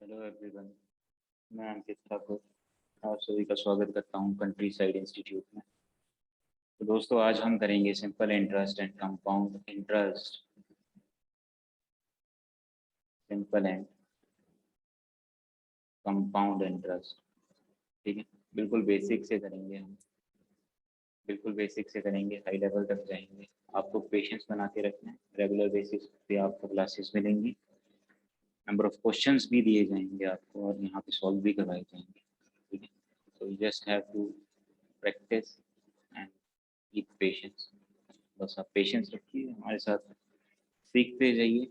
Hello everyone, मैं अंकित ठाकुर आप सभी का स्वागत करता हूं कंट्री साइड इंस्टीट्यूट में। तो दोस्तों, आज हम करेंगे simple interest and compound interest. Simple and compound interest, ठीक है। बिल्कुल बेसिक से करेंगे हम, बिल्कुल बेसिक से करेंगे, हाई लेवल तक जाएंगे। आपको पेशेंस बना के रखना है। रेगुलर बेसिस पे आपको क्लासेस मिलेंगी, नंबर ऑफ क्वेश्चंस भी दिए जाएंगे आपको और यहाँ पे सॉल्व भी करवाए जाएंगे, ठीक है। तो you just have to practice and keep patience. बस आप पेशेंस रखिए, हमारे साथ सीखते जाइए।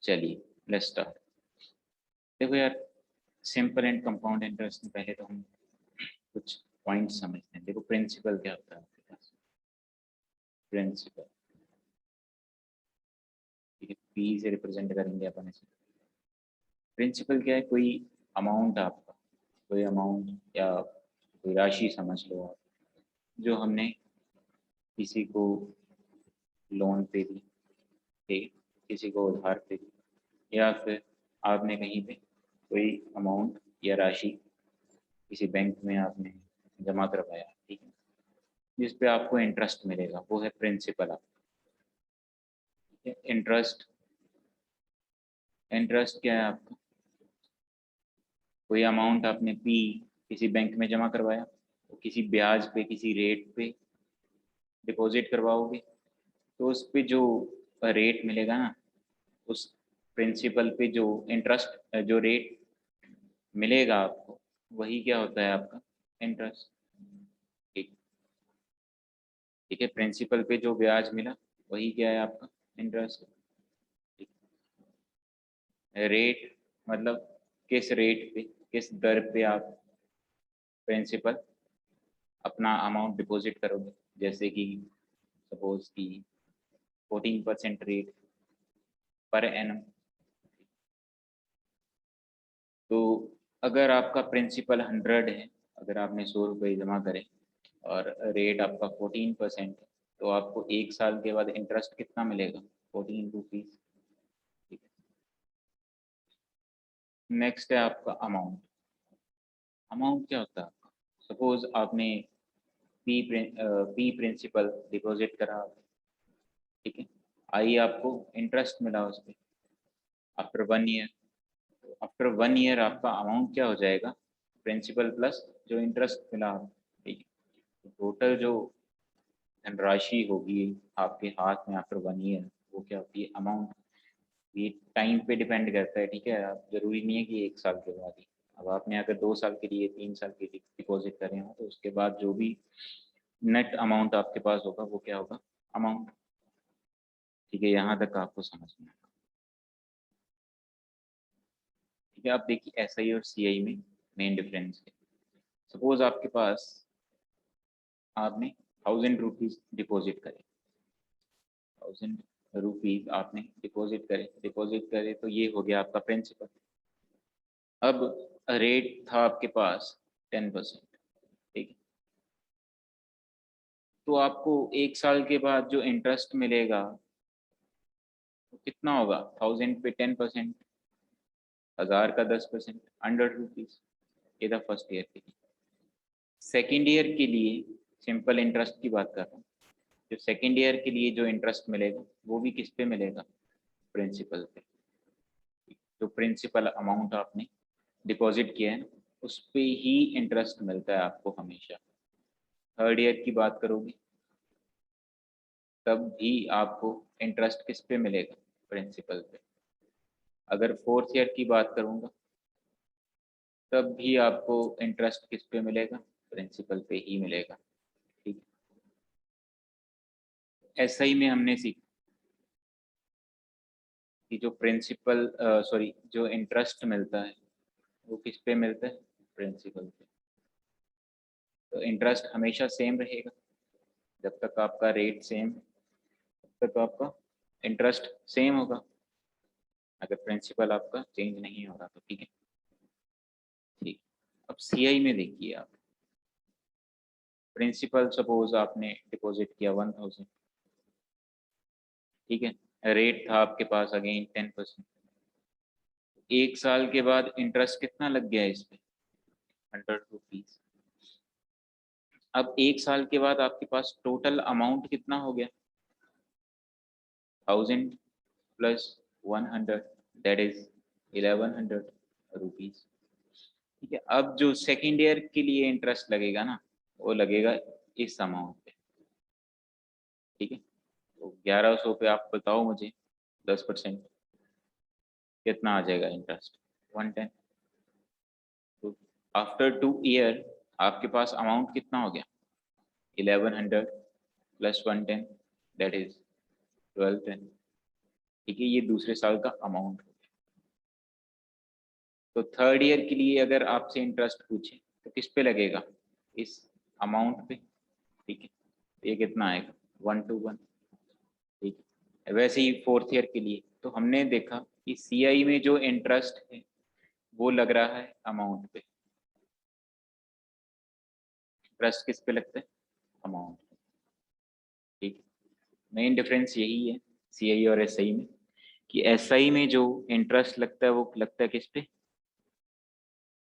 चलिए लेट्स स्टार्ट। देखो यार, सिंपल एंड कंपाउंड इंटरेस्ट में पहले तो हम कुछ पॉइंट्स समझते हैं। देखो, प्रिंसिपल क्या होता है आपके पास। प्रिंसिपल, ठीक है, पी से रिप्रेजेंट करेंगे अपन इसे। प्रिंसिपल क्या है? कोई अमाउंट आपका, कोई अमाउंट या कोई राशि समझ लो आप, जो हमने किसी को लोन पे दी, ठीक है, किसी को उधार पे दी, या फिर आपने कहीं पे कोई अमाउंट या राशि किसी बैंक में आपने जमा करवाया, ठीक है, जिस पे आपको इंटरेस्ट मिलेगा, वो है प्रिंसिपल आपका। इंटरेस्ट, इंटरेस्ट क्या है आपका? कोई अमाउंट आपने पी किसी बैंक में जमा करवाया, तो किसी ब्याज पे, किसी रेट पे डिपॉजिट करवाओगे, तो उस पे जो रेट मिलेगा ना, उस प्रिंसिपल पे जो इंटरेस्ट, जो रेट मिलेगा आपको, वही क्या होता है आपका? इंटरेस्ट। ठीक, ठीक है। प्रिंसिपल पे जो ब्याज मिला, वही क्या है आपका? इंटरेस्ट। रेट मतलब किस रेट पे, किस दर पे आप प्रिंसिपल अपना अमाउंट डिपॉजिट करोगे। जैसे कि सपोज कि 14% रेट पर एनम। तो अगर आपका प्रिंसिपल 100 है, अगर आपने 100 रुपये जमा करे और रेट आपका 14% है, तो आपको 1 साल के बाद इंटरेस्ट कितना मिलेगा? 14 रुपीज़। नेक्स्ट है आपका अमाउंट। अमाउंट क्या होता है आपका? सपोज आपने पी प्रिंसिपल डिपॉजिट करा, ठीक है, आई आपको इंटरेस्ट मिला उस पर आफ्टर 1 ईयर। आफ्टर 1 ईयर आपका अमाउंट क्या हो जाएगा? प्रिंसिपल प्लस जो इंटरेस्ट मिला आपको, ठीक है। टोटल जो धनराशि होगी आपके हाथ में आफ्टर 1 ईयर, वो क्या होती है? अमाउंट। ये टाइम पे डिपेंड करता है, ठीक है। आप जरूरी नहीं है कि 1 साल के बाद ही। अब आपने अगर 2 साल के लिए, 3 साल के लिए डिपॉजिट करे हो, तो उसके बाद जो भी नेट अमाउंट आपके पास होगा, वो क्या होगा? अमाउंट। ठीक है, यहाँ तक आपको समझ में आएगा। ठीक है, आप देखिए एस आई और सी आई में मेन डिफरेंस है। सपोज आपके पास, आपने 1000 रुपीज डिपॉजिट करे, 1000 रुपीज आपने डिपॉजिट करे, तो ये हो गया आपका प्रिंसिपल। अब रेट था आपके पास 10%, ठीक है। तो आपको 1 साल के बाद जो इंटरेस्ट मिलेगा, वो कितना होगा? 1000 पे 10%, 1000 का 10%, 100 रुपीज। ये था फर्स्ट ईयर के लिए। सेकेंड ईयर के लिए सिंपल इंटरेस्ट की बात कर रहा हूँ। जो सेकेंड ईयर के लिए जो इंटरेस्ट मिलेगा, वो भी किस पे मिलेगा? प्रिंसिपल पे। जो प्रिंसिपल अमाउंट आपने डिपॉजिट किया है ना, उस पे ही इंटरेस्ट मिलता है आपको हमेशा। थर्ड ईयर की बात करोगे, तब भी आपको इंटरेस्ट किस पे मिलेगा? प्रिंसिपल पे। अगर फोर्थ ईयर की बात करूँगा, तब भी आपको इंटरेस्ट किस पे मिलेगा? प्रिंसिपल पे ही मिलेगा, ठीक है। एसआई में हमने सीखा कि जो प्रिंसिपल, सॉरी, जो इंटरेस्ट मिलता है, वो किस पे मिलता है? प्रिंसिपल पे। तो इंटरेस्ट हमेशा सेम रहेगा, जब तक आपका रेट सेम, तब तक आपका इंटरेस्ट सेम होगा। अगर प्रिंसिपल आपका चेंज नहीं हो रहा तो, ठीक है। ठीक। अब सीआई में देखिए आप, प्रिंसिपल सपोज आपने डिपॉजिट किया 1000, ठीक है। रेट था आपके पास अगेन 10%, 1 साल के बाद इंटरेस्ट कितना लग गया इस पे? 100 रुपीज। अब 1 साल के बाद आपके पास टोटल अमाउंट कितना हो गया? 1000 प्लस 100 दैट इज 1100 रुपीज। ठीक है, अब जो सेकेंड ईयर के लिए इंटरेस्ट लगेगा ना, वो लगेगा इस अमाउंट पे। ठीक है, तो 1100 पे आप बताओ मुझे 10% कितना आ जाएगा इंटरेस्ट? 110। तो आफ्टर 2 ईयर आपके पास अमाउंट कितना हो गया? 1100 प्लस 110 दैट इज 1210। ठीक है, ये दूसरे साल का अमाउंट हो गया। तो थर्ड ईयर के लिए अगर आपसे इंटरेस्ट पूछे तो किस पे लगेगा? इस अमाउंट पे। ठीक है, ये कितना आएगा? 121। ठीक है, वैसे ही फोर्थ ईयर के लिए तो हमने देखा कि सीआई में जो इंटरेस्ट है वो लग रहा है अमाउंट पे। इंटरेस्ट किस पे लगता है? अमाउंट। ठीक है, मेन डिफरेंस यही है सीआई और एसआई में, कि एसआई में जो इंटरेस्ट लगता है वो लगता है किस पे?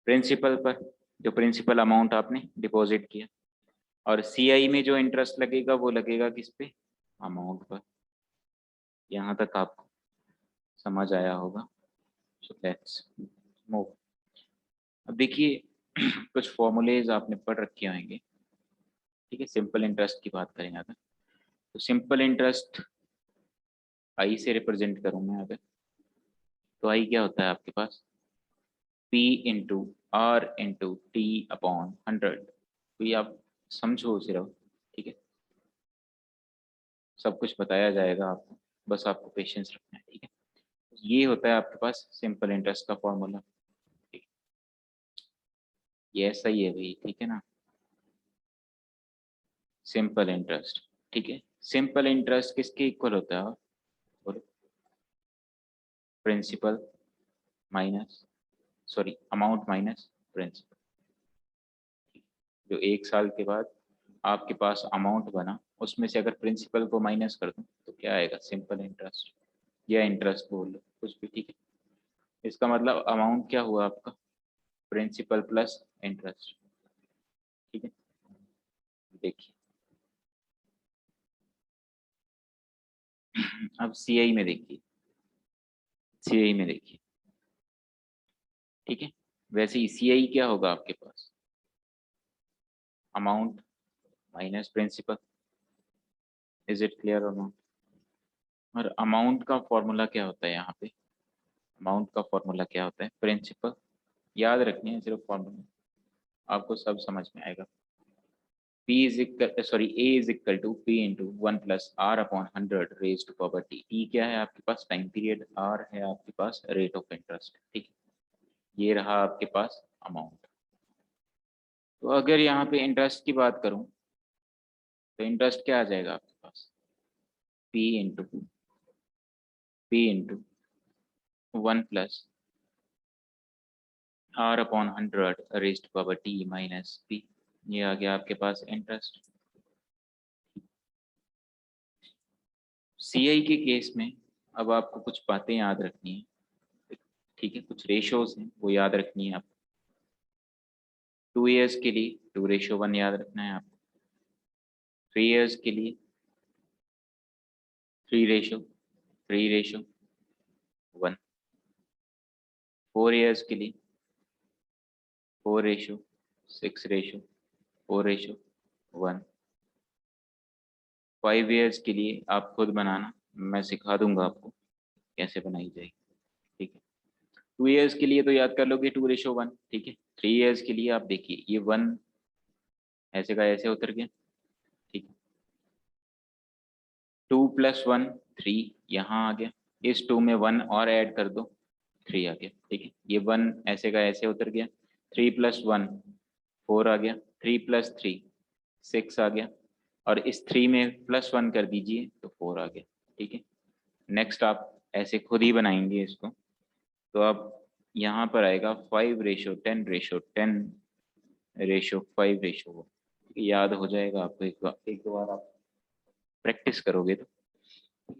प्रिंसिपल पर, जो प्रिंसिपल अमाउंट आपने डिपॉजिट किया। और सीआई में जो इंटरेस्ट लगेगा वो लगेगा किस पे? अमाउंट पर। यहाँ तक आपको समझ आया होगा। So let's move. अब देखिए कुछ फॉर्मूलेज आपने पढ़ रखे होंगे। ठीक है, सिंपल इंटरेस्ट की बात करें अगर, तो सिंपल इंटरेस्ट आई से रिप्रेजेंट करूँ मैं अगर, तो आई क्या होता है आपके पास? P into R into T upon 100। तो ये आप समझो सिर्फ। ठीक है, सब कुछ बताया जाएगा आपको, बस आपको पेशेंस रखना है। ठीक है, ये होता है आपके पास सिंपल इंटरेस्ट का फॉर्मूला। ठीक है, ये ऐसा ही है भाई। ठीक है ना, सिंपल इंटरेस्ट। ठीक है, सिंपल इंटरेस्ट किसके इक्वल होता है? और principal minus, sorry amount minus principal. जो 1 साल के बाद आपके पास अमाउंट बना उसमें से अगर प्रिंसिपल को माइनस कर दूं तो क्या आएगा? सिंपल इंटरेस्ट या इंटरेस्ट बोल लो कुछ भी। ठीक है, इसका मतलब अमाउंट क्या हुआ आपका? Principal plus interest. ठीक है, देखिए अब सीआई में देखिए, सीआई में देखिए। ठीक है, वैसे ही सीआई क्या होगा आपके पास? Amount minus principal. Is it clear और नॉट? और अमाउंट का फॉर्मूला क्या होता है यहाँ पे? अमाउंट का फॉर्मूला क्या होता है? प्रिंसिपल। याद रखनी है सिर्फ फॉर्मूला, आपको सब समझ में आएगा। P is equal, sorry A is equal to P into 1 plus R upon 100 raised to power T। T क्या है आपके पास? Time period. R है आपके पास रेट ऑफ इंटरेस्ट। ठीक है, ये रहा आपके पास अमाउंट। तो अगर यहाँ पे इंटरेस्ट की बात करूँ तो इंटरेस्ट क्या आ जाएगा आपके पास? P into 1 plus R upon 100 raised to power T minus P। ये आ गया आपके पास इंटरेस्ट। सीआई के केस में अब आपको कुछ बातें याद रखनी है। ठीक है, कुछ रेशोज हैं वो याद रखनी है आपको। 2 ईयर्स के लिए 2:1 याद रखना है आपको। 3 ईयर्स के लिए 3:1। 4 ईयर्स के लिए 4:6:4:1। 5 ईयर्स के लिए आप खुद बनाना, मैं सिखा दूंगा आपको कैसे बनाई जाएगी। ठीक है, 2 ईयर्स के लिए तो याद कर लोगे 2:1। ठीक है, 3 ईयर्स के लिए आप देखिए ये 1 ऐसे का ऐसे उतर गया। ठीक है, 2 + 1 3 यहाँ आ गया। इस 2 में 1 और ऐड कर दो, 3 आ गया। ठीक है, ये 1 ऐसे का ऐसे उतर गया। 3 + 1 4 आ गया। 3 + 3 6 आ गया। और इस 3 में +1 कर दीजिए तो 4 आ गया। ठीक है, नेक्स्ट आप ऐसे खुद ही बनाएंगे इसको, तो अब यहाँ पर आएगा 5:10:10:5। याद हो जाएगा आपको, एक दो बार आप प्रैक्टिस करोगे तो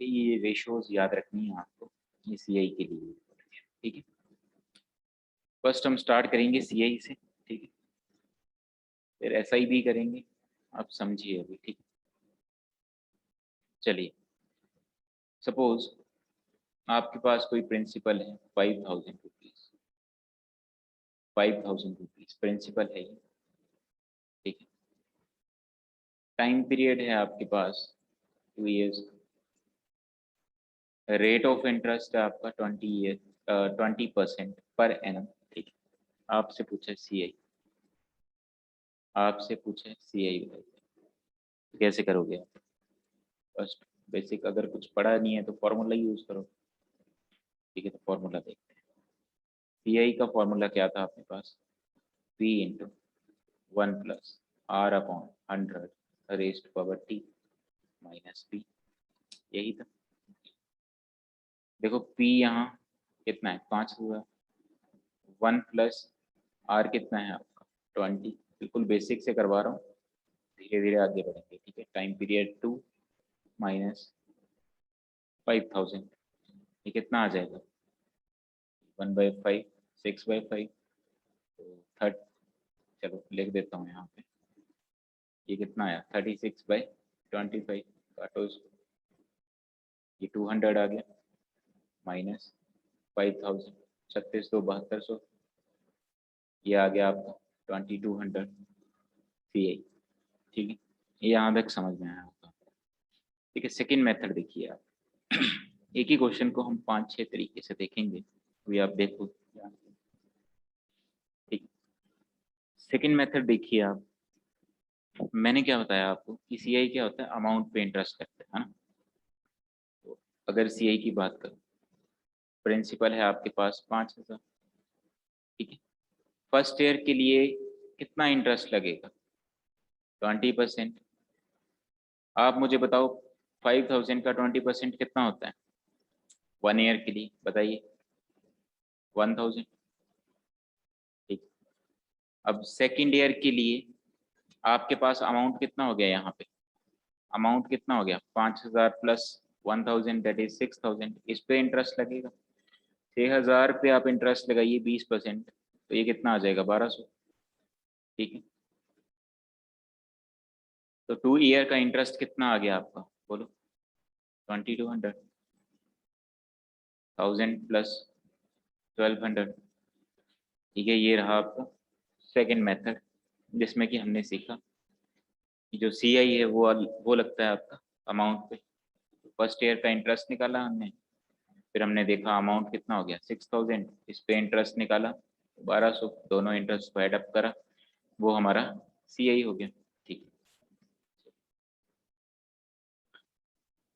ये रेशियोज याद रखनी है आपको, ये सीआई के लिए। ठीक है, फर्स्ट हम स्टार्ट करेंगे सीआई से, ठीक है, फिर एसआई भी करेंगे, आप समझिए अभी, ठीक। चलिए, सपोज आपके पास कोई प्रिंसिपल है 5,000 रुपीज, 5,000 रुपीज प्रिंसिपल है ये, ठीक है। टाइम पीरियड है आपके पास 2 years, रेट ऑफ इंटरेस्ट है आपका 20% पर एनम, ठीक है। आपसे पूछे सीआई, आपसे पूछे सीआई कैसे करोगे आप? फर्स्ट बेसिक, अगर कुछ पढ़ा नहीं है तो फॉर्मूला यूज करो, ठीक है। तो फॉर्मूला देखते हैं। सीआई का फॉर्मूला क्या था अपने पास? P into 1+R/100 raised power T minus P, यही था। देखो P यहाँ कितना है, 5,000, 1+R कितना है आपका 20, बिल्कुल बेसिक से करवा रहा हूँ, धीरे धीरे आगे बढ़ेंगे, ठीक है। टाइम पीरियड 2 माइनस 5,000, ये कितना आ जाएगा? 1/5, 6/5, तो 30, चलो लिख देता हूँ यहाँ पे, ये कितना आया 36/25, काटो इसको, ये 200 आ गया, माइनस 5,000, 36×2 = 7200, ये आ गया आपका 2200 CI, ठीक है। ये यहाँ तक समझ में आया होगा, ठीक है। सेकेंड मेथड देखिए आप, एक ही क्वेश्चन को हम 5-6 तरीके से देखेंगे, अभी आप देखो, ठीक। सेकेंड मेथड देखिए आप, मैंने क्या बताया आपको कि सीआई क्या होता है, अमाउंट पे इंटरेस्ट करते हैं, है ना। तो अगर सीआई की बात करूं, प्रिंसिपल है आपके पास 5,000, ठीक है। फर्स्ट ईयर के लिए कितना इंटरेस्ट लगेगा? 20%। आप मुझे बताओ 5,000 का 20% कितना होता है 1 ईयर के लिए, बताइए? 1,000, ठीक। अब सेकेंड ईयर के लिए आपके पास अमाउंट कितना हो गया, यहाँ पे अमाउंट कितना हो गया, 5,000 प्लस 1,000 दैट इज 6,000, इस पे इंटरेस्ट लगेगा। 6,000 पे आप इंटरेस्ट लगाइए 20%, तो ये कितना आ जाएगा 1,200, ठीक है। तो 2 ईयर का इंटरेस्ट कितना आ गया आपका, बोलो? 2,200, 1,000 प्लस 1,200, ठीक है। ये रहा आपका सेकेंड मेथड, जिसमें कि हमने सीखा कि जो सीआई है वो लगता है आपका अमाउंट पे। फर्स्ट ईयर का इंटरेस्ट निकाला हमने, फिर हमने देखा अमाउंट कितना हो गया 6,000, इस पे इंटरेस्ट निकाला 1,200, दोनों इंटरेस्ट को एड अप करा, वो हमारा सीआई हो गया, ठीक।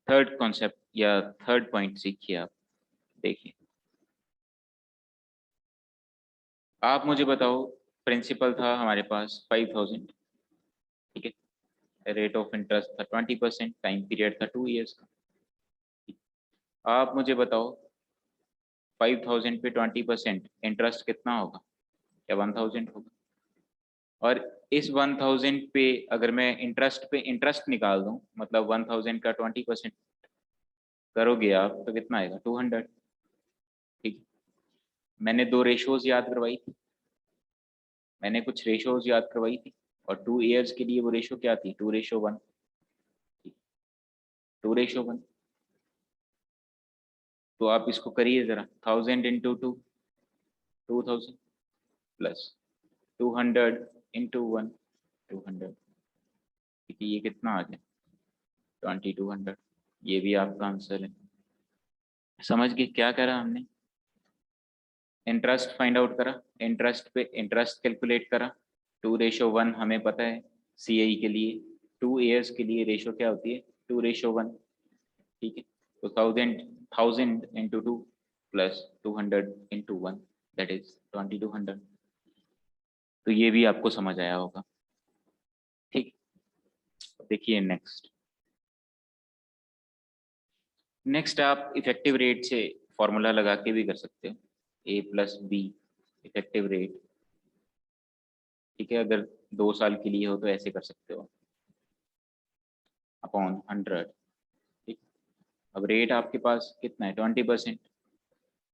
थर्ड कॉन्सेप्ट या थर्ड पॉइंट सीखिए आप, देखिए। आप मुझे बताओ, प्रिंसिपल था हमारे पास 5,000, ठीक है। रेट ऑफ इंटरेस्ट था 20%, टाइम पीरियड था 2 ईयर्स का, ठीक। आप मुझे बताओ 5,000 पे 20% इंटरेस्ट कितना होगा, क्या 1,000 होगा? और इस 1,000 पे अगर मैं इंटरेस्ट पे इंटरेस्ट निकाल दूं, मतलब 1,000 का 20% करोगे आप, तो कितना आएगा 200, ठीक। मैंने दो रेशोज याद करवाई थी, मैंने कुछ रेशोज याद करवाई थी, और 2 ईयर्स के लिए वो रेशो क्या थी, 2:1, 2:1। तो आप इसको करिए जरा, 1,000 इंटू 2, 2,000 प्लस 200 इंटू 1, 200, ठीक है। ये कितना आ गया 2,200, ये भी आपका आंसर है। समझ गए क्या करा हमने? इंटरेस्ट फाइंड आउट करा, इंटरेस्ट पे इंटरेस्ट कैलकुलेट करा, 2:1 हमें पता है सीआई के लिए, 2 ईयर्स के लिए रेशो क्या होती है 2:1, ठीक है। तो 1,000 into 2 plus 200 into 1 that is 2,200। तो ये भी आपको समझ आया होगा, ठीक। देखिए नेक्स्ट आप इफेक्टिव रेट से फॉर्मूला लगा के भी कर सकते हो, A+B इफेक्टिव रेट, ठीक है। अगर 2 साल के लिए हो तो ऐसे कर सकते हो, अपॉन 100, ठीक। अब रेट आपके पास कितना है 20%,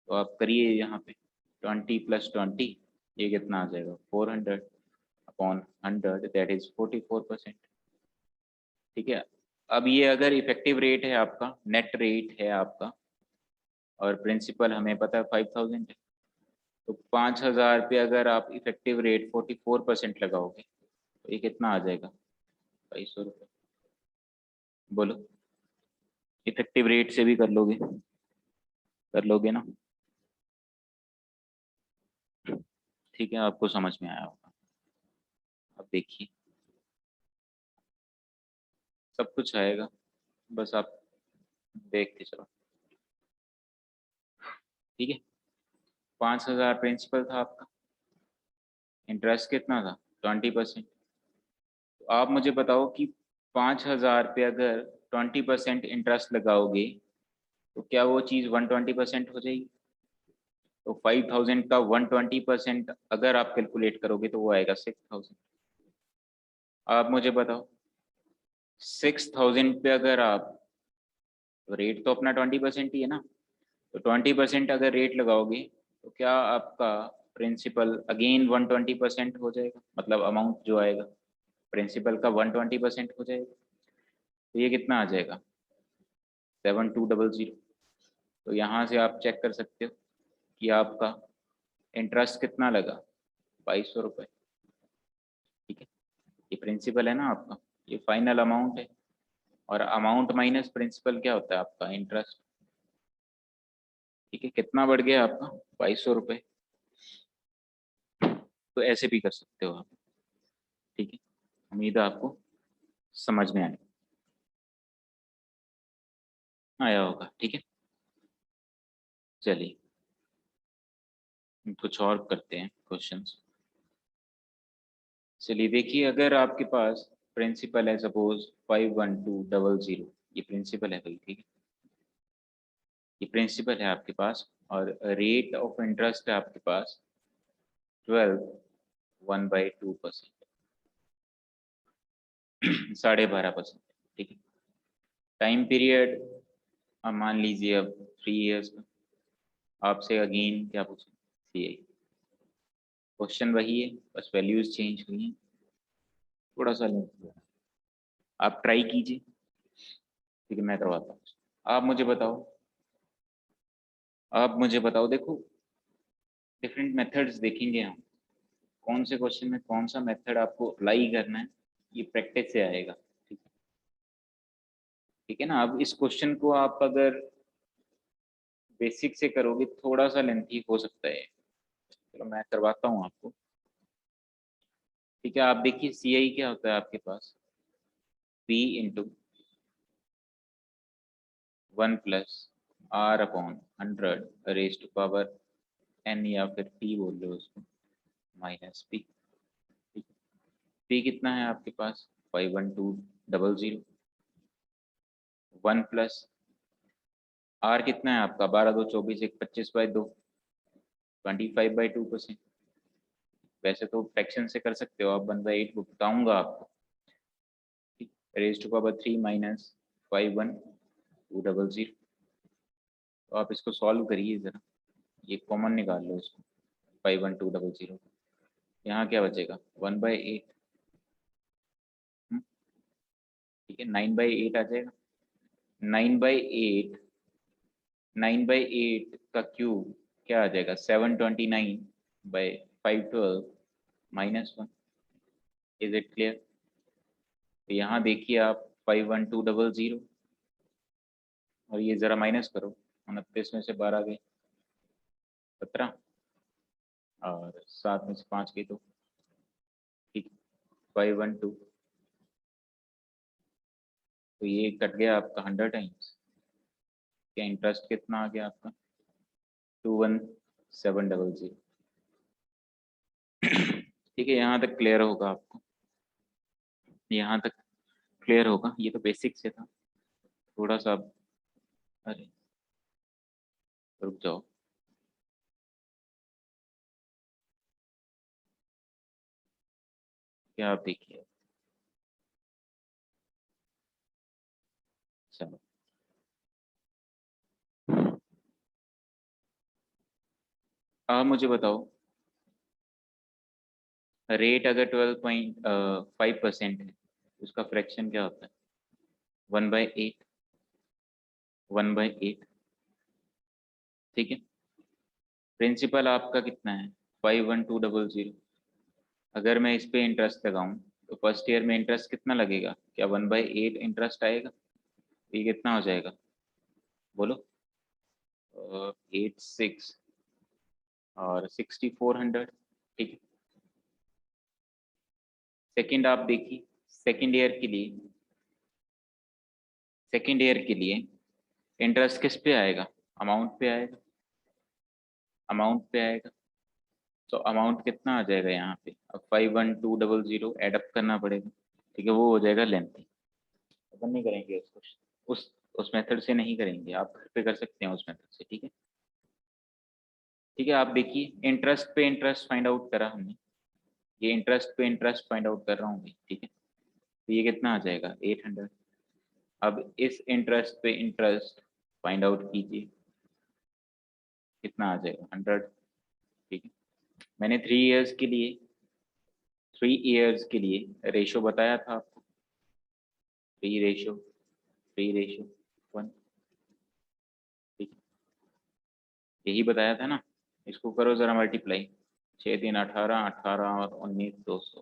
तो आप करिए यहाँ पे 20 + 20 ये कितना आ जाएगा 400 अपॉन 100 दैट इज 44%। ठीक है, अब ये अगर इफेक्टिव रेट है आपका, नेट रेट है आपका, और प्रिंसिपल हमें पता है 5000 है, तो 5000 पे अगर आप इफेक्टिव रेट 44% लगाओगे तो ये कितना आ जाएगा 2200 रुपये। बोलो, इफेक्टिव रेट से भी कर लोगे ना? ठीक है, आपको समझ में आया होगा। अब देखिए सब कुछ आएगा, बस आप देखते चलो। ठीक है, 5000 प्रिंसिपल था आपका, इंटरेस्ट कितना था 20%। तो आप मुझे बताओ कि 5000 पे अगर 20% इंटरेस्ट लगाओगे तो क्या वो चीज़ 120% हो जाएगी? तो 5000 का 120% अगर आप कैलकुलेट करोगे तो वो आएगा 6000। आप मुझे बताओ 6000 पे अगर आप, रेट तो अपना 20% ही है ना, तो 20% अगर रेट लगाओगे तो क्या आपका प्रिंसिपल अगेन 120% हो जाएगा, मतलब अमाउंट जो आएगा प्रिंसिपल का 120% हो जाएगा। तो ये कितना आ जाएगा 7200। तो यहाँ से आप चेक कर सकते हो कि आपका इंटरेस्ट कितना लगा 2200 रुपये। ठीक है, ये प्रिंसिपल है ना आपका, ये फाइनल अमाउंट है, और अमाउंट माइनस प्रिंसिपल क्या होता है आपका इंटरेस्ट। ठीक है, कितना बढ़ गया आपका 2200 रुपये। तो ऐसे भी कर सकते हो आप। ठीक है, उम्मीद है आपको समझ में आया होगा। ठीक है, चलिए कुछ और करते हैं क्वेश्चंस। चलिए देखिए, अगर आपके पास प्रिंसिपल है सपोज 51200, ये प्रिंसिपल है भाई। ठीक है, ये प्रिंसिपल है आपके पास, और रेट ऑफ इंटरेस्ट है आपके पास 12 1/2%, 12.5%। ठीक है, टाइम पीरियड अब मान लीजिए अब 3 इयर्स का। आपसे अगेन क्या पूछें, सी, क्वेश्चन वही है, बस वैल्यूज चेंज हुई हैं, थोड़ा सा लेंथ। आप ट्राई कीजिए। ठीक है, मैं करवाता हूँ। आप मुझे बताओ, देखो डिफरेंट मेथड्स देखेंगे हम, कौन से क्वेश्चन में कौन सा मेथड आपको अप्लाई करना है, ये प्रैक्टिस से आएगा। ठीक है, ठीक है ना। अब इस क्वेश्चन को आप अगर बेसिक से करोगे थोड़ा सा लेंथी हो सकता है, चलो मैं करवाता हूँ आपको। ठीक है, आप देखिए सी आई क्या होता है आपके पास, पी इंटू 1 + r/100 n, या फिर p बोल लो उसको, माइनस पी। पी कितना है आपके पास 51200, 1 प्लस आर कितना है आपका 12 2 24 1 25/2, 25/2%। वैसे तो फ्रैक्शन से कर सकते हो आप, 1/8 बताऊंगा आपको। raised to power 3 minus 51200। तो आप इसको सॉल्व करिए ज़रा, ये कॉमन निकाल लो इसको, 51200। यहाँ क्या बचेगा 1/8। ठीक है, 9/8 आ जाएगा। 9/8, 9/8 का क्यूब क्या आ जाएगा 729/512 -1। Is it clear? तो यहाँ देखिए आप 51200, और ये ज़रा माइनस करो, 29 में से 12 गए 17, और 7 में से 5 गए 2। ठीक, 512, तो ये कट गया आपका 100 टाइम्स। क्या इंटरेस्ट कितना आ गया आपका 21700। ठीक है, यहाँ तक क्लियर होगा आपको, यहाँ तक क्लियर होगा। ये तो बेसिक से था, थोड़ा सा अरे रुक जाओ, क्या आप देखिए। चलो, आप मुझे बताओ, रेट अगर 12.5% है, उसका फ्रैक्शन क्या होता है? 1/8, 1/8, ठीक है। प्रिंसिपल आपका कितना है? 51200। अगर मैं इस पे इंटरेस्ट लगाऊं तो फर्स्ट ईयर में इंटरेस्ट कितना लगेगा? क्या 1/8 इंटरेस्ट आएगा? ये कितना हो जाएगा बोलो? 86 और 6400, ठीक है। सेकंड आप देखिए, सेकंड ईयर के लिए, सेकंड ईयर के लिए इंटरेस्ट किस पे आएगा? अमाउंट पे आएगा, अमाउंट पे आएगा। तो अमाउंट कितना आ जाएगा यहाँ पे? अब 51200 एडअप करना पड़ेगा, ठीक है। वो हो जाएगा लेंथी। अपन नहीं करेंगे उसको, उस उस मेथड से नहीं करेंगे, आप घर पे कर सकते हैं उस मेथड से, ठीक है। ठीक है, आप देखिए, इंटरेस्ट पे इंटरेस्ट फाइंड आउट करा हमने, ये इंटरेस्ट पे इंटरेस्ट फाइंड आउट कर रहा हूँ मैं, ठीक है। तो ये कितना आ जाएगा? 800। अब इस इंटरेस्ट पे इंटरेस्ट फाइंड आउट कीजिए, कितना आ जाएगा? 100, ठीक है। मैंने 3 इयर्स के लिए, 3 इयर्स के लिए रेशो बताया था आपको, 3 रेशो, 3:1, ठीक है। यही बताया था ना, इसको करो जरा मल्टीप्लाई, 6×3 = 18, 18 और 19 200,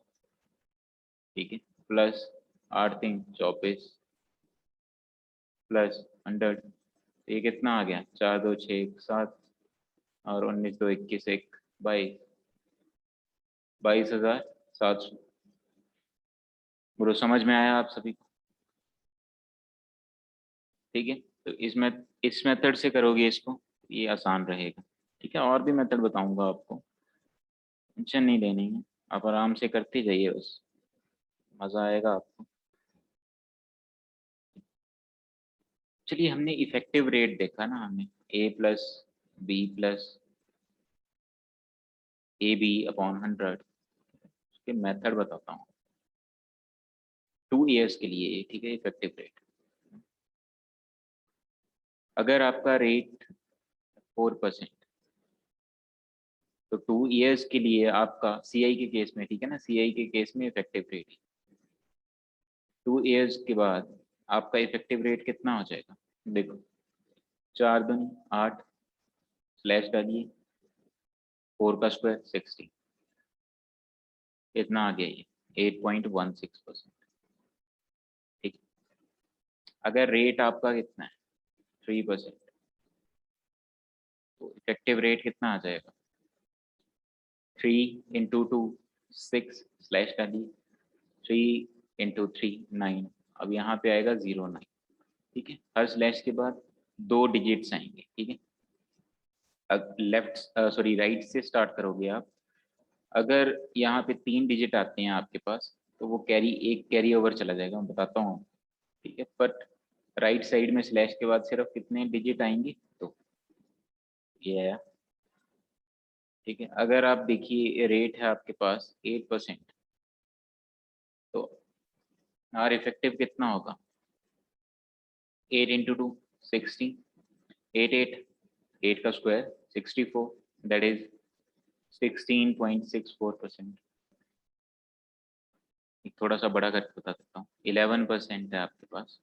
ठीक है। प्लस 8×3 = 24, प्लस 100, ये कितना आ गया? 4×2 = 6 = 7 और 19×2 = 21, 22, 22,700। ब्रो समझ में आया आप सभी को? ठीक है, तो इस मेथड से करोगे इसको, ये आसान रहेगा, ठीक है। और भी मेथड बताऊंगा आपको, टेंशन नहीं लेनी है, आप आराम से करते जाइए बस, मज़ा आएगा आपको। चलिए, हमने इफेक्टिव रेट देखा ना, हमने A+B+AB/100, उसके मेथड बताता हूँ। 2 इयर्स के लिए, ठीक है, इफेक्टिव रेट। अगर आपका रेट 4%, तो 2 इयर्स के लिए आपका CI के केस में, ठीक है ना, CI के केस में इफेक्टिव रेट 2 इयर्स के बाद आपका इफेक्टिव रेट कितना हो जाएगा? देखो, 4×2 = 8, स्लैश डालिए, 4 का स्क्वायर 60, कितना आ गया? ये 8.16%, ठीक है। अगर रेट आपका कितना है? 3%, तो इफेक्टिव रेट कितना आ जाएगा? 3×2 6, स्लैश डालिए, 3×3 9, अब यहाँ पे आएगा 09, ठीक है। हर स्लैश के बाद 2 डिजिट्स आएंगे, ठीक है। अब लेफ्ट सॉरी राइट से स्टार्ट करोगे आप, अगर यहाँ पे 3 डिजिट आते हैं आपके पास, तो वो एक कैरी ओवर चला जाएगा, मैं बताता हूँ, ठीक है। बट राइट साइड में स्लैश के बाद सिर्फ कितने डिजिट आएंगे? तो ये आया, ठीक है। अगर आप देखिए, रेट है आपके पास 8%, तो आर इफेक्टिव कितना होगा? 8×2 60, 8 का स्क्वायर 64, दैट इज 16.64%। थोड़ा सा बड़ा करके बता देता हूँ, 11% है आपके पास,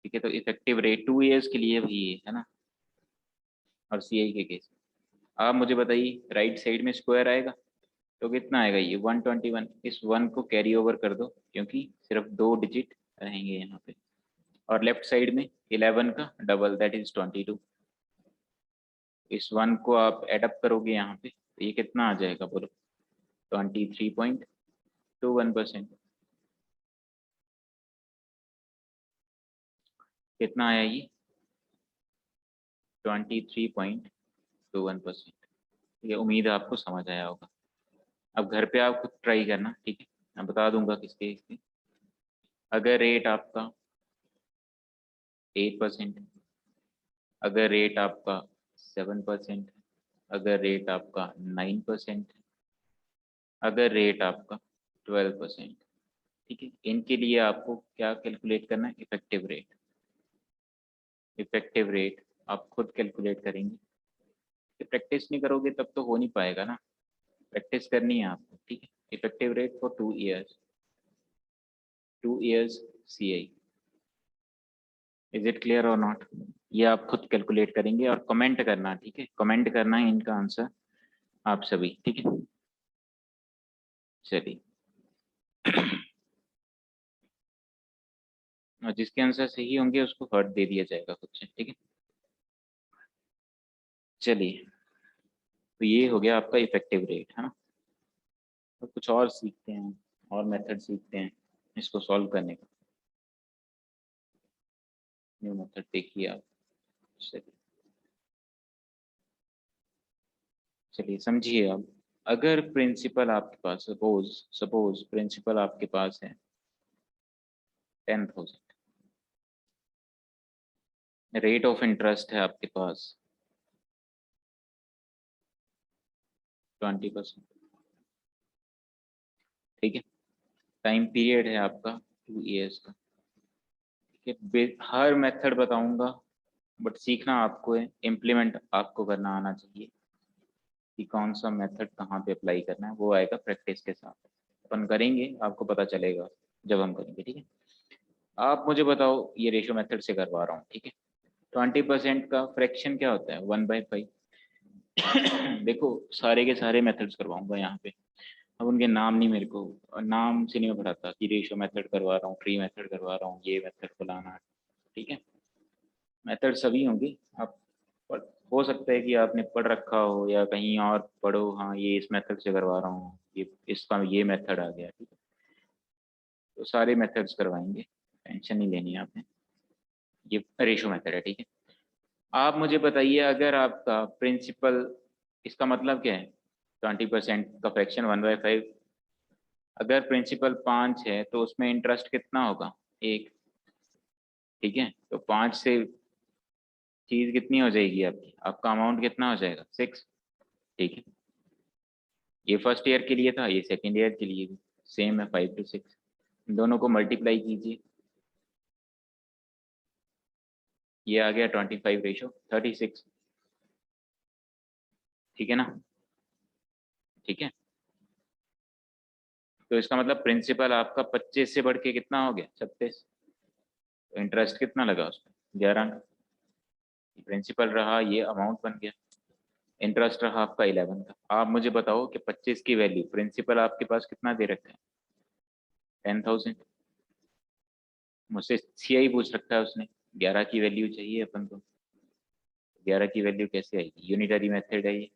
ठीक है। तो इफेक्टिव रेट 2 इयर्स के लिए भी है ना, और CI के केस में। आप मुझे बताइए, राइट साइड में स्क्वायर आएगा तो कितना आएगा? ये 121, इस 1 को कैरी ओवर कर दो, क्योंकि सिर्फ 2 डिजिट रहेंगे यहाँ पे। और लेफ्ट साइड में 11 का डबल, दैट इज 22, इस 1 को आप एडअप करोगे यहाँ पे, तो ये कितना आ जाएगा बोलो? 23.21%। कितना आया ये? 23.21%, ये उम्मीद है आपको समझ आया होगा। अब घर पे आप खुद ट्राई करना, ठीक है, मैं बता दूंगा किसके इसके। अगर रेट आपका 8%, अगर रेट आपका 7%, अगर रेट आपका 9%, अगर रेट आपका 12%, ठीक है, इनके लिए आपको क्या कैलकुलेट करना है? Effective rate. इफेक्टिव रेट आप खुद कैलकुलेट करेंगे, प्रैक्टिस नहीं करोगे तब तो हो नहीं पाएगा ना, प्रैक्टिस करनी है आपको, ठीक है। Effective rate for 2 years, 2 years CI, is it clear और नॉट? ये आप खुद कैलकुलेट करेंगे और कमेंट करना, ठीक है, कमेंट करना है इनका आंसर आप सभी, ठीक है। चलिए और जिसके आंसर सही होंगे उसको हर्ट दे दिया जाएगा खुद से, ठीक है। चलिए, तो ये हो गया आपका इफेक्टिव रेट, है ना। तो कुछ और सीखते हैं, और मेथड सीखते हैं इसको सॉल्व करने का। न्यू मेथड देखिए आप। चलिए चलिए समझिए आप। अगर प्रिंसिपल आपके पास, सपोज प्रिंसिपल आपके पास है 10,000, रेट ऑफ इंटरेस्ट है आपके पास 20%, ठीक है। टाइम पीरियड है आपका 2 years का, ठीक है। हर मेथड बताऊंगा बट सीखना आपको है, इम्प्लीमेंट आपको करना आना चाहिए कि कौन सा मेथड कहाँ पे अप्लाई करना है, वो आएगा प्रैक्टिस के साथ। अपन करेंगे, आपको पता चलेगा जब हम करेंगे, ठीक है। आप मुझे बताओ, ये रेशियो मेथड से करवा रहा हूँ, ठीक है। 20% का फ्रैक्शन क्या होता है? 1/5। देखो सारे के सारे मेथड्स करवाऊंगा यहाँ पे, अब उनके नाम नहीं, मेरे को नाम से नहीं मैं पढ़ाता कि रेशियो मेथड करवा रहा हूँ, ट्री मेथड करवा रहा हूँ, ये मेथड फलाना, ठीक है। मेथड सभी होंगे, आप पढ़, हो सकता है कि आपने पढ़ रखा हो या कहीं और पढ़ो, हाँ ये इस मेथड से करवा रहा हूँ, ये इसका ये मेथड आ गया, ठीक है। तो सारे मेथड्स करवाएंगे, टेंशन नहीं लेनी है आपने। ये रेशियो मेथड है, ठीक है। आप मुझे बताइए, अगर आपका प्रिंसिपल, इसका मतलब क्या है 20% का फ्रैक्शन 1/5, अगर प्रिंसिपल 5 है तो उसमें इंटरेस्ट कितना होगा? 1, ठीक है। तो 5 से चीज कितनी हो जाएगी आपकी, आपका अमाउंट कितना हो जाएगा? 6, ठीक है। ये फर्स्ट ईयर के लिए था, ये सेकेंड ईयर के लिए भी सेम है, 5 to 6। दोनों को मल्टीप्लाई कीजिए, ये आ गया 25:36, ठीक है ना, ठीक है। तो इसका मतलब प्रिंसिपल आपका 25 से बढ़ के कितना हो गया? 36। तो इंटरेस्ट कितना लगा उसमें? 11। प्रिंसिपल रहा, ये अमाउंट बन गया, इंटरेस्ट रहा आपका 11 का। आप मुझे बताओ कि 25 की वैल्यू, प्रिंसिपल आपके पास कितना दे रखा है? 10,000। मुझसे सीआई पूछ रखा है उसने, 11 की वैल्यू चाहिए अपन को। 11 की वैल्यू कैसे आएगी? यूनिटरी मेथड है ये।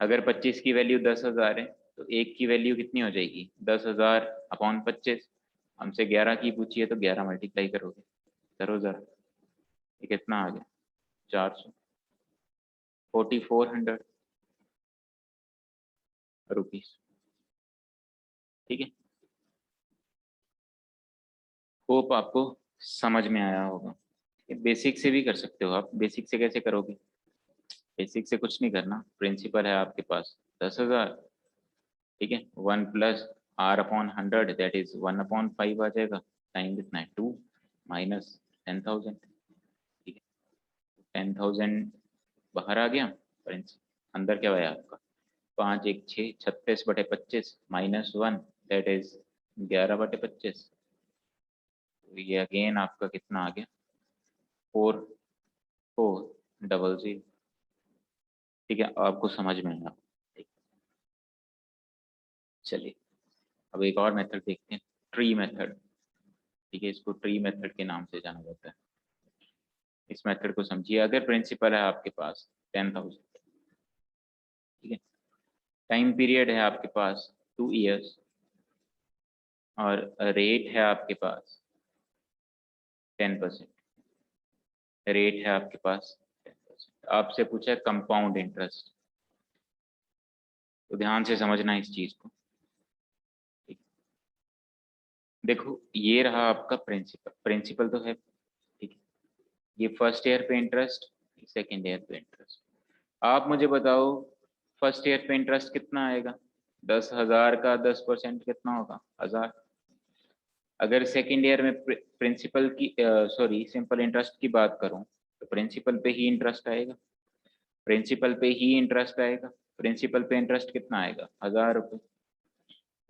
अगर 25 की वैल्यू 10,000 है तो एक की वैल्यू कितनी हो जाएगी? 10,000 अपॉन 25। हमसे 11 की पूछी है तो 11 मल्टीप्लाई करोगे, करो जरा, ये कितना आ गया? 400, 4,400 रुपीज, ठीक है। होप आपको समझ में आया होगा। बेसिक से भी कर सकते हो आप। बेसिक से कैसे करोगे? बेसिक से कुछ नहीं करना, प्रिंसिपल है आपके पास 10,000, ठीक है। 1 प्लस R/100 दैट इज 1/5 आ जाएगा, टाइम कितना है? 2, माइनस 10,000, ठीक है। 10,000 बाहर आ गया, अंदर क्या आया आपका? 5 1 6, 36/25 -1 दैट इज 11/25। तो ये अगेन आपका कितना आ गया? 4,400, ठीक है। आपको समझ में आया, ठीक। चलिए अब एक और मेथड देखते हैं, ट्री मेथड, ठीक है। इसको ट्री मेथड के नाम से जाना जाता है। इस मेथड को समझिए। अगर प्रिंसिपल है आपके पास 10,000, ठीक है। टाइम पीरियड है आपके पास 2 years और रेट है आपके पास 10%, रेट है आपके पास 10%। आपसे पूछा है कंपाउंड इंटरेस्ट, तो ध्यान से समझना इस चीज को, ठीक। देखो ये रहा आपका प्रिंसिपल, प्रिंसिपल तो है, ठीक है। ये फर्स्ट ईयर पे इंटरेस्ट, सेकेंड ईयर पे इंटरेस्ट। आप मुझे बताओ फर्स्ट ईयर पे इंटरेस्ट कितना आएगा? 10,000 का 10% कितना होगा? 1,000। अगर सेकेंड ईयर में प्रिंसिपल की, सॉरी सिंपल इंटरेस्ट की बात करूं तो प्रिंसिपल पे ही इंटरेस्ट आएगा, प्रिंसिपल पे ही इंटरेस्ट आएगा। प्रिंसिपल पे इंटरेस्ट कितना आएगा? 1000 रुपये।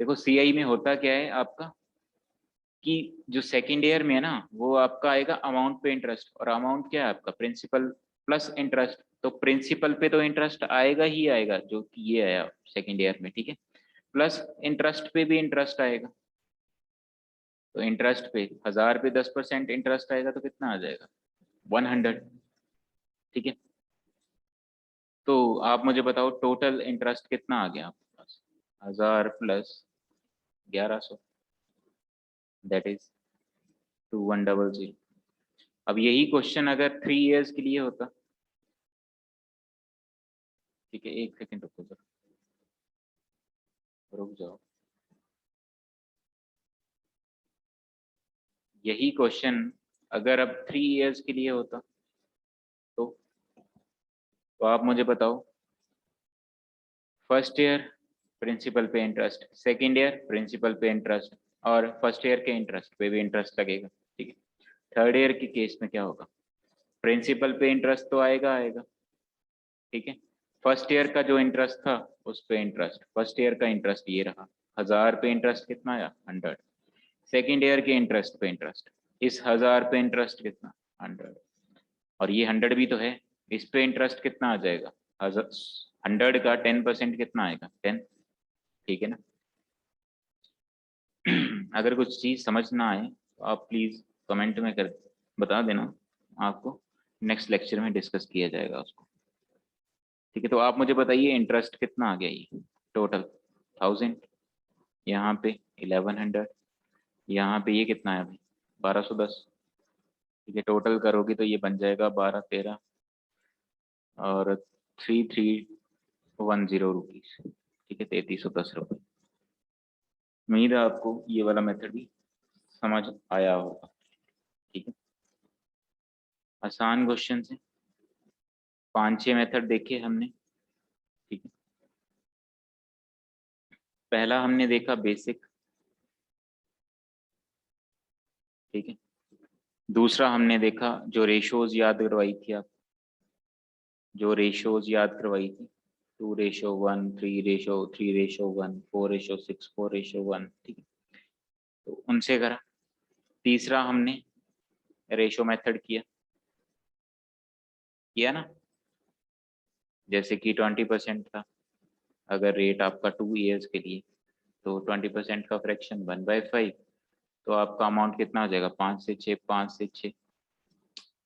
देखो सीआई में होता क्या है आपका कि जो सेकेंड ईयर में है ना वो आपका आएगा अमाउंट पे इंटरेस्ट, और अमाउंट क्या है आपका? Principal plus interest. तो प्रिंसिपल पे तो इंटरेस्ट आएगा ही आएगा, जो कि ये आया सेकेंड ईयर में, ठीक है। प्लस इंटरेस्ट पे भी इंटरेस्ट आएगा। तो इंटरेस्ट पे 1000 पे 10% इंटरेस्ट आएगा तो कितना आ जाएगा? 100, ठीक है। तो आप मुझे बताओ टोटल इंटरेस्ट कितना आ गया आपके पास? 1000 प्लस 1100, दैट इज 2100। अब यही क्वेश्चन अगर 3 इयर्स के लिए होता, ठीक है, एक सेकेंड रुको जरा, रुक जाओ। यही क्वेश्चन अगर अब 3 इयर्स के लिए होता तो आप मुझे बताओ, फर्स्ट ईयर प्रिंसिपल पे इंटरेस्ट, सेकेंड ईयर प्रिंसिपल पे इंटरेस्ट, और फर्स्ट ईयर के इंटरेस्ट पे भी इंटरेस्ट लगेगा, ठीक है। थर्ड ईयर के केस में क्या होगा? प्रिंसिपल पे इंटरेस्ट तो आएगा आएगा, ठीक है। फर्स्ट ईयर का जो इंटरेस्ट था उस पे इंटरेस्ट, फर्स्ट ईयर का इंटरेस्ट ये रहा 1000 पे इंटरेस्ट कितना आया? 100। सेकेंड ईयर के इंटरेस्ट पे इंटरेस्ट, इस 1000 पे इंटरेस्ट कितना? 100। और ये 100 भी तो है, इस पे इंटरेस्ट कितना आ जाएगा? 100 का 10% कितना आएगा? 10, ठीक है ना। अगर कुछ चीज समझ ना आए तो आप प्लीज कमेंट में कर बता देना, आपको नेक्स्ट लेक्चर में डिस्कस किया जाएगा उसको, ठीक है। तो आप मुझे बताइए इंटरेस्ट कितना आ गया? ये टोटल 1000, यहाँ पे 1100, यहाँ पे ये कितना है अभी? 1210, ठीक है। टोटल करोगे तो ये बन जाएगा 1213 और 3310 रुपीज, ठीक है, 3310 रुपये। उम्मीद है आपको ये वाला मेथड भी समझ आया होगा, ठीक है। आसान क्वेश्चन है, 5-6 मेथड देखे हमने, ठीक है। पहला हमने देखा बेसिक, ठीक है। दूसरा हमने देखा जो रेशोज याद करवाई थी आप, जो रेशोज याद करवाई थी, 2:1, 3:1, 4:6, 4:1, ठीक है, तो उनसे करा। तीसरा हमने रेशो मेथड किया ना, जैसे कि 20% था, अगर रेट आपका 2 इयर्स के लिए, तो 20% का फ्रैक्शन 1/5, तो आपका अमाउंट कितना हो जाएगा? 5 से 6, 5 से 6,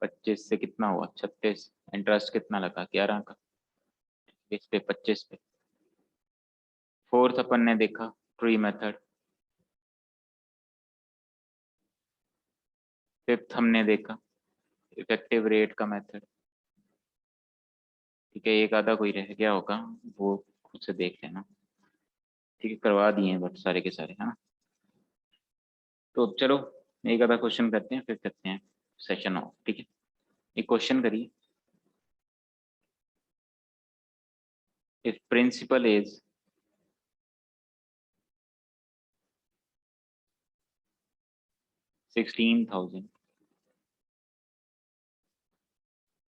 25 से कितना हुआ? 36। इंटरेस्ट कितना लगा? 11 का, इस पे 25 पे। फोर्थ अपन ने देखा ट्री मेथड। फिफ्थ हमने देखा इफेक्टिव रेट का मेथड, ठीक है। एक आधा कोई रह गया होगा वो खुद से देख लेना, ठीक है, करवा दिए हैं बट सारे के सारे, है ना। तो चलो एक आधा क्वेश्चन करते हैं फिर करते हैं सेशन ऑफ, ठीक है। एक क्वेश्चन करिए, इफ प्रिंसिपल इज 16,000,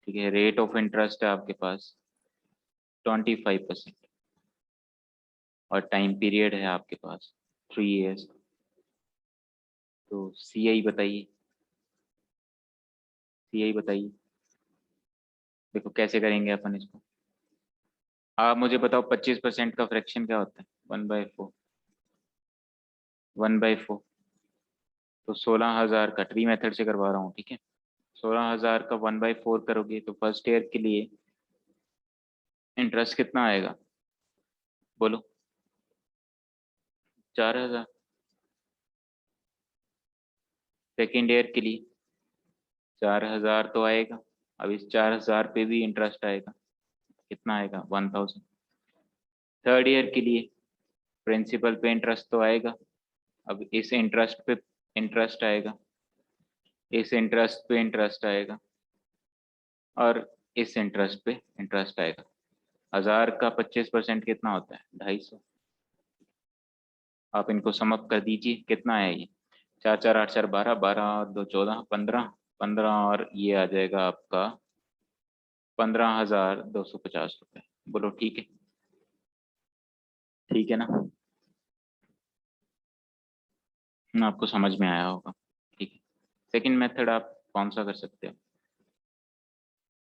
ठीक है, रेट ऑफ इंटरेस्ट है आपके पास 25% और टाइम पीरियड है आपके पास 3 इयर्स। तो सीआई बताइए, सीआई बताइए। देखो कैसे करेंगे अपन इसको, आप मुझे बताओ 25% का फ्रैक्शन क्या होता है? 1/4, 1/4, तो 16,000 का ट्री मेथड से करवा रहा हूँ, ठीक है। 16,000 का 1/4 करोगे तो फर्स्ट ईयर के लिए इंटरेस्ट कितना आएगा? बोलो। 4,000। सेकेंड ईयर के लिए 4,000 तो आएगा, अब इस 4,000 पे भी इंटरेस्ट आएगा, कितना आएगा? 1,000। थर्ड ईयर के लिए प्रिंसिपल पे इंटरेस्ट तो आएगा, अब इस इंटरेस्ट पे इंटरेस्ट आएगा, इस इंटरेस्ट पे इंटरेस्ट आएगा, और इस इंटरेस्ट पे इंटरेस्ट आएगा। 1000 का 25% कितना होता है? 250। आप इनको सम अप कर दीजिए, कितना है ये? 4 4 8 4 12, 12 और 2 14, 15, 15 और ये आ जाएगा आपका 15,250 रुपये। बोलो ठीक है, ठीक है ना? आपको समझ में आया होगा, ठीक है। सेकंड मेथड आप कौन सा कर सकते हो?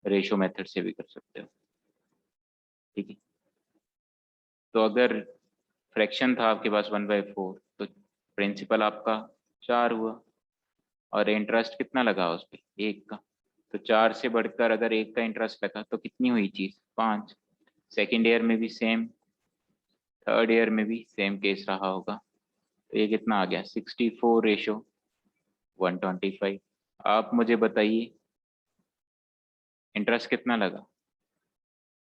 रेशो मेथड से भी कर सकते हो, ठीक है। तो अगर फ्रैक्शन था आपके पास 1/4, तो प्रिंसिपल आपका 4 हुआ, और इंटरेस्ट कितना लगा उस पर? 1 का। तो 4 से बढ़कर अगर 1 का इंटरेस्ट लगा तो कितनी हुई चीज? 5। सेकेंड ईयर में भी सेम, थर्ड ईयर में भी सेम केस रहा होगा। तो ये कितना आ गया? 64:125। आप मुझे बताइए इंटरेस्ट कितना लगा?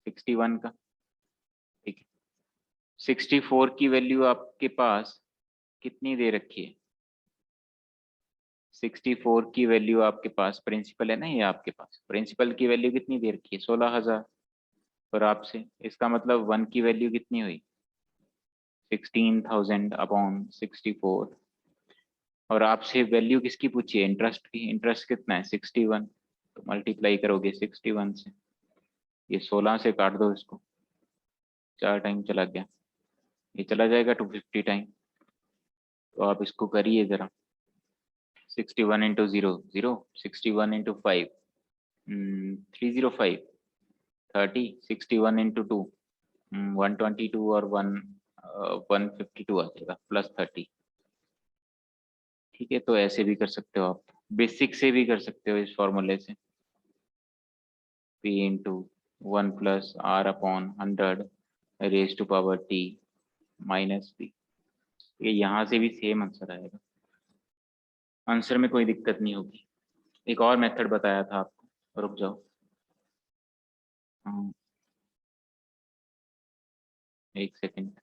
61 का, ठीक है। 64 की वैल्यू आपके पास कितनी दे रखी है? 64 की वैल्यू आपके पास, प्रिंसिपल है ना ये, आपके पास प्रिंसिपल की वैल्यू कितनी दे रखी है? 16,000। और आपसे इसका मतलब 1 की वैल्यू कितनी हुई? 16,000/64। और आपसे वैल्यू किसकी पूछी है? इंटरेस्ट की। इंटरेस्ट कितना है? 61। तो मल्टीप्लाई करोगे 61 से, ये 16 से काट दो इसको, 4 टाइम चला गया, ये चला जाएगा 250 टाइम। तो आप इसको करिए जरा। 61 इंटू 0 0, 61 इंटू 5 305, 30, 61 इंटू 2 122, और 152 आ जाएगा, +30। ठीक है, तो ऐसे भी कर सकते हो आप, बेसिक से भी कर सकते हो इस फॉर्मूले से। P into 1 + R/100 raise to power T -P। ये यहाँ से भी सेम आंसर आएगा, आंसर में कोई दिक्कत नहीं होगी। एक और मेथड बताया था आपको, रुक जाओ। हाँ, एक सेकंड।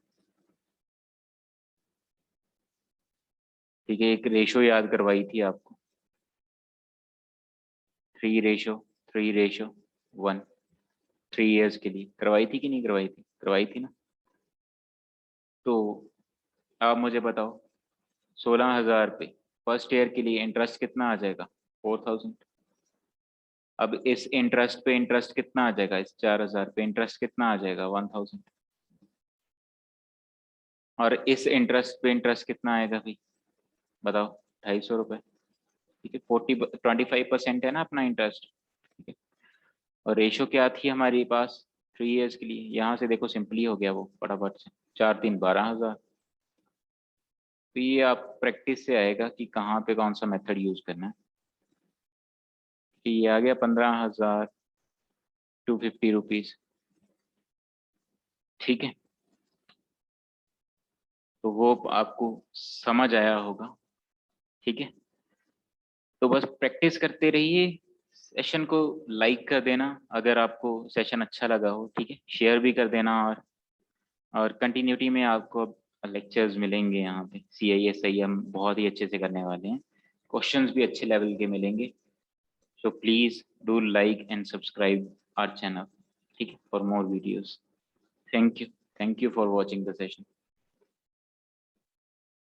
ठीक है, एक रेशो याद करवाई थी आपको, 3:3:1, 3 इयर्स के लिए करवाई थी कि नहीं करवाई थी? करवाई थी ना। तो आप मुझे बताओ 16,000 पे फर्स्ट ईयर के लिए इंटरेस्ट कितना आ जाएगा? 4,000। अब इस इंटरेस्ट पे इंटरेस्ट कितना आ जाएगा? इस 4,000 पे इंटरेस्ट कितना आ जाएगा? 1,000। और इस इंटरेस्ट पे इंटरेस्ट कितना आएगा भाई, बताओ? 250 रुपये। ठीक है, 25% है ना अपना इंटरेस्ट, ठीक है। और रेशो क्या थी हमारे पास 3 इयर्स के लिए? यहाँ से देखो, सिंपली हो गया वो फटाफट से, 4×3=12,000। तो ये आप प्रैक्टिस से आएगा कि कहाँ पे कौन सा मेथड यूज करना है। कि ये आ गया 15,250 रुपीज, ठीक है। तो वो आपको समझ आया होगा, ठीक है। तो बस प्रैक्टिस करते रहिए। सेशन को लाइक कर देना अगर आपको सेशन अच्छा लगा हो, ठीक है। शेयर भी कर देना। और कंटिन्यूटी में आपको लेक्चर्स मिलेंगे यहाँ पे। CISI हम बहुत ही अच्छे से करने वाले हैं, क्वेश्चंस भी अच्छे लेवल के मिलेंगे। So please do like and subscribe our channel, ठीक है, for more videos. Thank you for watching the session.